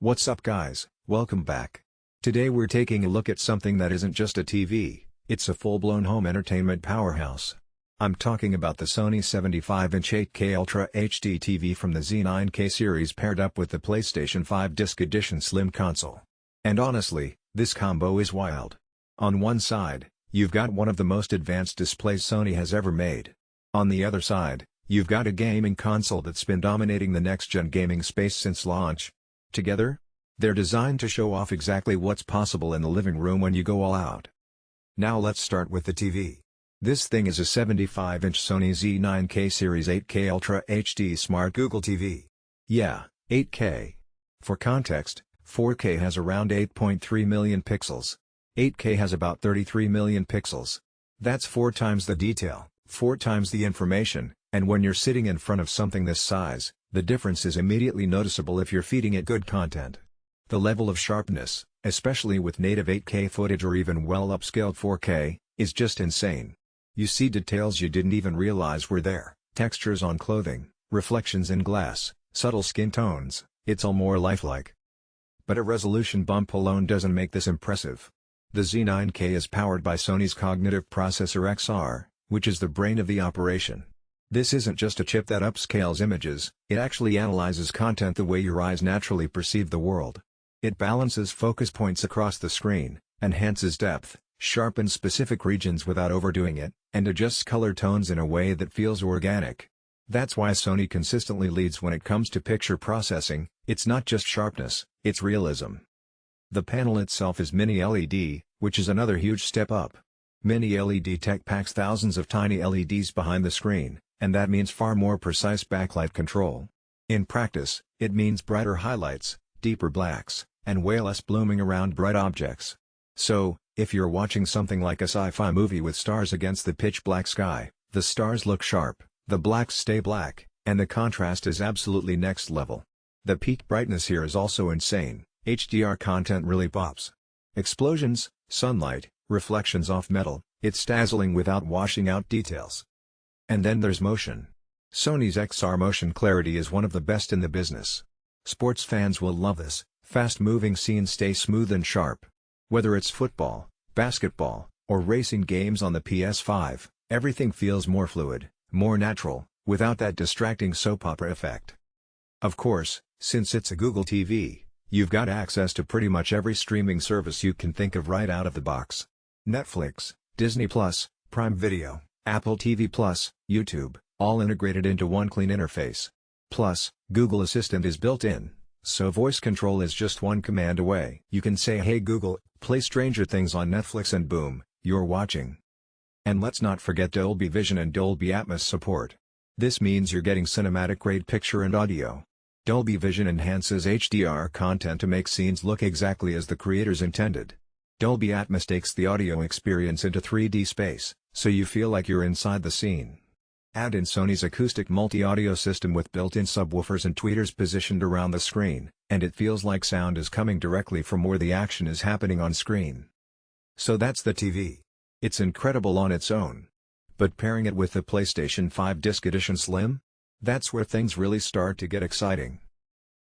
What's up guys, welcome back. Today we're taking a look at something that isn't just a TV, it's a full-blown home entertainment powerhouse. I'm talking about the Sony 75-inch 8K Ultra HD TV from the Z9K series paired up with the PlayStation 5 Disc Edition Slim console. And honestly, this combo is wild. On one side, you've got one of the most advanced displays Sony has ever made. On the other side, you've got a gaming console that's been dominating the next-gen gaming space since launch. Together, they're designed to show off exactly what's possible in the living room when you go all out. Now let's start with the TV. This thing is a 75-inch Sony Z9K Series 8K Ultra HD Smart Google TV. Yeah, 8K. For context, 4K has around 8.3 million pixels. 8K has about 33 million pixels. That's 4 times the detail, 4 times the information, and when you're sitting in front of something this size, the difference is immediately noticeable if you're feeding it good content. The level of sharpness, especially with native 8K footage or even well-upscaled 4K, is just insane. You see details you didn't even realize were there, textures on clothing, reflections in glass, subtle skin tones, it's all more lifelike. But a resolution bump alone doesn't make this impressive. The Z9K is powered by Sony's cognitive processor XR, which is the brain of the operation. This isn't just a chip that upscales images, it actually analyzes content the way your eyes naturally perceive the world. It balances focus points across the screen, enhances depth, sharpens specific regions without overdoing it, and adjusts color tones in a way that feels organic. That's why Sony consistently leads when it comes to picture processing. It's not just sharpness, it's realism. The panel itself is Mini LED, which is another huge step up. Mini LED tech packs thousands of tiny LEDs behind the screen, and that means far more precise backlight control. In practice, it means brighter highlights, deeper blacks, and way less blooming around bright objects. So, if you're watching something like a sci-fi movie with stars against the pitch-black sky, the stars look sharp, the blacks stay black, and the contrast is absolutely next level. The peak brightness here is also insane. HDR content really pops. Explosions, sunlight, reflections off metal, it's dazzling without washing out details. And then there's motion. Sony's XR motion clarity is one of the best in the business. Sports fans will love this, fast-moving scenes stay smooth and sharp. Whether it's football, basketball, or racing games on the PS5, everything feels more fluid, more natural, without that distracting soap opera effect. Of course, since it's a Google TV, you've got access to pretty much every streaming service you can think of right out of the box. Netflix, Disney+, Prime Video, Apple TV+, YouTube, all integrated into one clean interface. Plus, Google Assistant is built in, so voice control is just one command away. You can say "Hey Google, play Stranger Things on Netflix" and boom, you're watching. And let's not forget Dolby Vision and Dolby Atmos support. This means you're getting cinematic-grade picture and audio. Dolby Vision enhances HDR content to make scenes look exactly as the creators intended. Dolby Atmos takes the audio experience into 3D space, so you feel like you're inside the scene. Add in Sony's Acoustic Multi-Audio system with built-in subwoofers and tweeters positioned around the screen, and it feels like sound is coming directly from where the action is happening on screen. So that's the TV. It's incredible on its own. But pairing it with the PlayStation 5 Disc Edition Slim? That's where things really start to get exciting.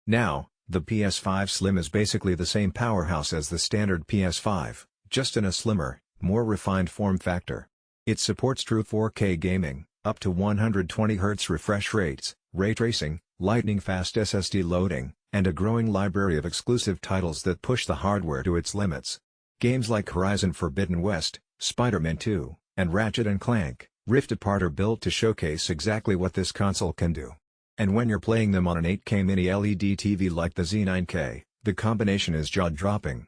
Now, the PS5 Slim is basically the same powerhouse as the standard PS5, just in a slimmer, more refined form factor. It supports true 4K gaming, up to 120Hz refresh rates, ray tracing, lightning-fast SSD loading, and a growing library of exclusive titles that push the hardware to its limits. Games like Horizon Forbidden West, Spider-Man 2, and Ratchet & Clank, Rift Apart are built to showcase exactly what this console can do. And when you're playing them on an 8K mini LED TV like the Z9K, the combination is jaw-dropping.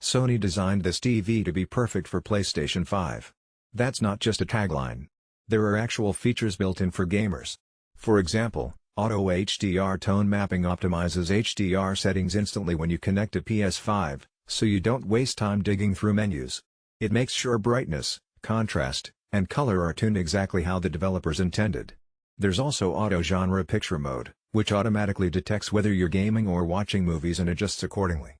Sony designed this TV to be perfect for PlayStation 5. That's not just a tagline. There are actual features built in for gamers. For example, Auto HDR Tone Mapping optimizes HDR settings instantly when you connect to PS5, so you don't waste time digging through menus. It makes sure brightness, contrast, and color are tuned exactly how the developers intended. There's also Auto Genre Picture Mode, which automatically detects whether you're gaming or watching movies and adjusts accordingly.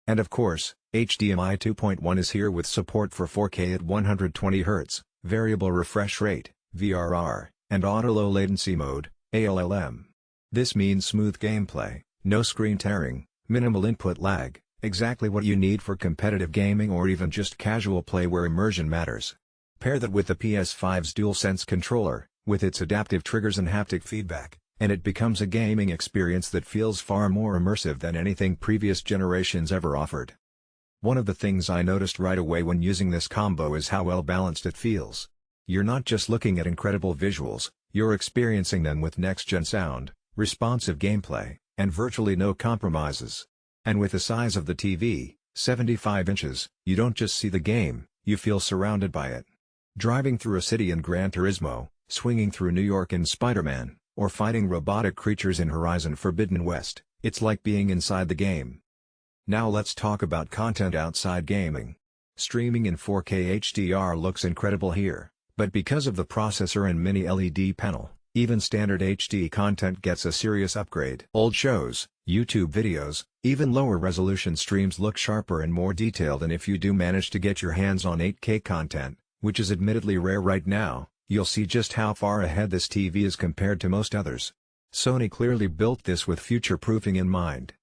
And of course, HDMI 2.1 is here with support for 4K at 120Hz, variable refresh rate, VRR, and auto low latency mode, ALLM. This means smooth gameplay, no screen tearing, Minimal input lag, exactly what you need for competitive gaming or even just casual play where immersion matters. Pair that with the PS5's DualSense controller, with its adaptive triggers and haptic feedback, and it becomes a gaming experience that feels far more immersive than anything previous generations ever offered. One of the things I noticed right away when using this combo is how well balanced it feels. You're not just looking at incredible visuals, you're experiencing them with next-gen sound, responsive gameplay, and virtually no compromises. And with the size of the TV, 75 inches, you don't just see the game, you feel surrounded by it. Driving through a city in Gran Turismo, swinging through New York in Spider-Man, or fighting robotic creatures in Horizon Forbidden West, it's like being inside the game. Now let's talk about content outside gaming. Streaming in 4K HDR looks incredible here, but because of the processor and mini LED panel, even standard HD content gets a serious upgrade. Old shows, YouTube videos, even lower resolution streams look sharper and more detailed, and if you do manage to get your hands on 8K content, which is admittedly rare right now, you'll see just how far ahead this TV is compared to most others. Sony clearly built this with future-proofing in mind.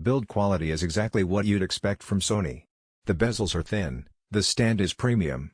Build quality is exactly what you'd expect from Sony. The bezels are thin, the stand is premium,